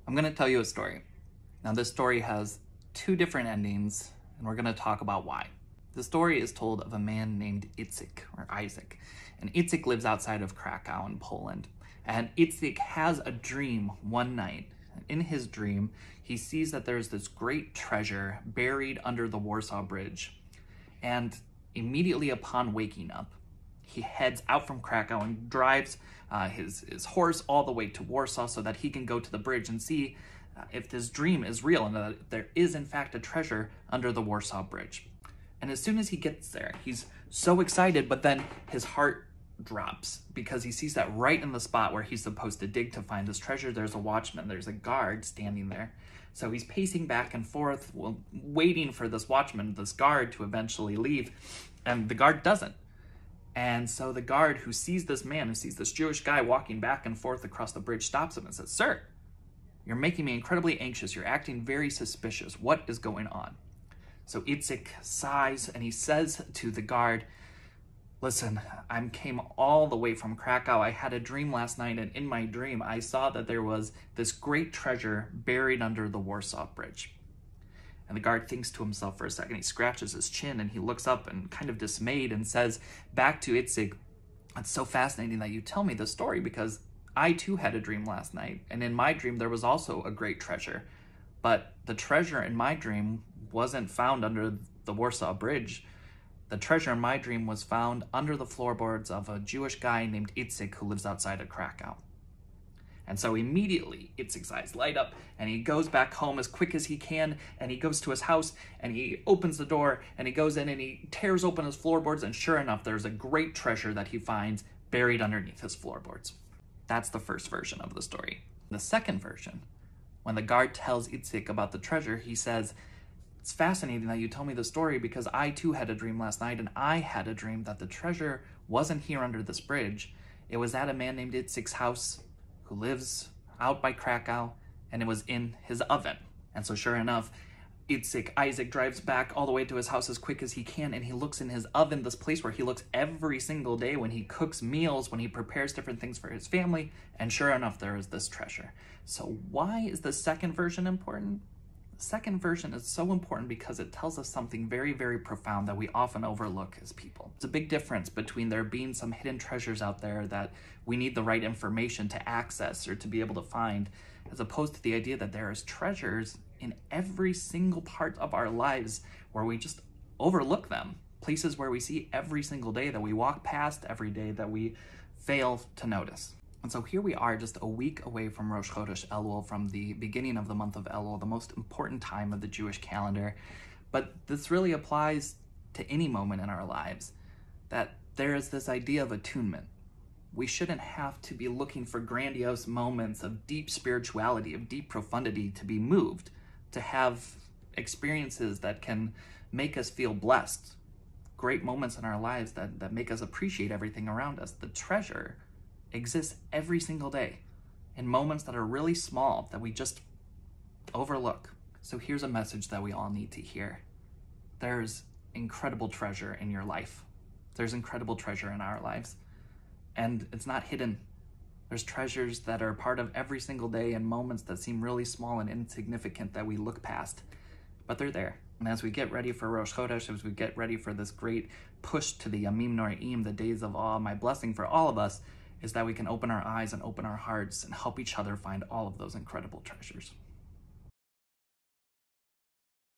I'm going to tell you a story. Now, this story has two different endings, and we're going to talk about why. The story is told of a man named Isaac, and Itzik lives outside of Krakow in Poland. And Itzik has a dream one night. In his dream, he sees that there's this great treasure buried under the Warsaw Bridge. And immediately upon waking up, he heads out from Krakow and drives his horse all the way to Warsaw so that he can go to the bridge and see if this dream is real and that there is in fact a treasure under the Warsaw Bridge. And as soon as he gets there, he's so excited, but then his heart drops because he sees that right in the spot where he's supposed to dig to find this treasure, there's a watchman, there's a guard standing there. So he's pacing back and forth, waiting for this watchman, this guard, to eventually leave, and the guard doesn't. And so the guard, who sees this man, who sees this Jewish guy walking back and forth across the bridge, stops him and says, "Sir, you're making me incredibly anxious. You're acting very suspicious. What is going on?" So Itzik sighs and he says to the guard, "Listen, I came all the way from Krakow. I had a dream last night, and in my dream, I saw that there was this great treasure buried under the Warsaw Bridge." And the guard thinks to himself for a second. He scratches his chin and he looks up and kind of dismayed and says back to Itzik, "It's so fascinating that you tell me this story because I too had a dream last night. And in my dream, there was also a great treasure. But the treasure in my dream wasn't found under the Warsaw Bridge. The treasure in my dream was found under the floorboards of a Jewish guy named Itzik who lives outside of Krakow." And so immediately Itzik's eyes light up and he goes back home as quick as he can, and he goes to his house and he opens the door and he goes in and he tears open his floorboards, and sure enough, there's a great treasure that he finds buried underneath his floorboards. That's the first version of the story. The second version, when the guard tells Itzik about the treasure, he says, "It's fascinating that you tell me the story because I too had a dream last night, and I had a dream that the treasure wasn't here under this bridge. It was at a man named Itzik's house who lives out by Krakow, and it was in his oven." And so sure enough, Isaac drives back all the way to his house as quick as he can, and he looks in his oven, this place where he looks every single day when he cooks meals, when he prepares different things for his family, and sure enough, there is this treasure. So why is the second version important? The second version is so important because it tells us something very, very profound that we often overlook as people. It's a big difference between there being some hidden treasures out there that we need the right information to access or to be able to find, as opposed to the idea that there is treasures in every single part of our lives where we just overlook them. Places where we see every single day that we walk past, every day that we fail to notice. And so here we are, just a week away from Rosh Chodesh Elul, from the beginning of the month of Elul, the most important time of the Jewish calendar. But this really applies to any moment in our lives, that there is this idea of attunement. We shouldn't have to be looking for grandiose moments of deep spirituality, of deep profundity to be moved, to have experiences that can make us feel blessed, great moments in our lives that make us appreciate everything around us. The treasure exists every single day in moments that are really small that we just overlook. So here's a message that we all need to hear. There's incredible treasure in your life. There's incredible treasure in our lives. And it's not hidden. There's treasures that are part of every single day and moments that seem really small and insignificant that we look past, but they're there. And as we get ready for Rosh Chodesh, as we get ready for this great push to the Yamim Noraim, the days of awe, my blessing for all of us is that we can open our eyes and open our hearts and help each other find all of those incredible treasures.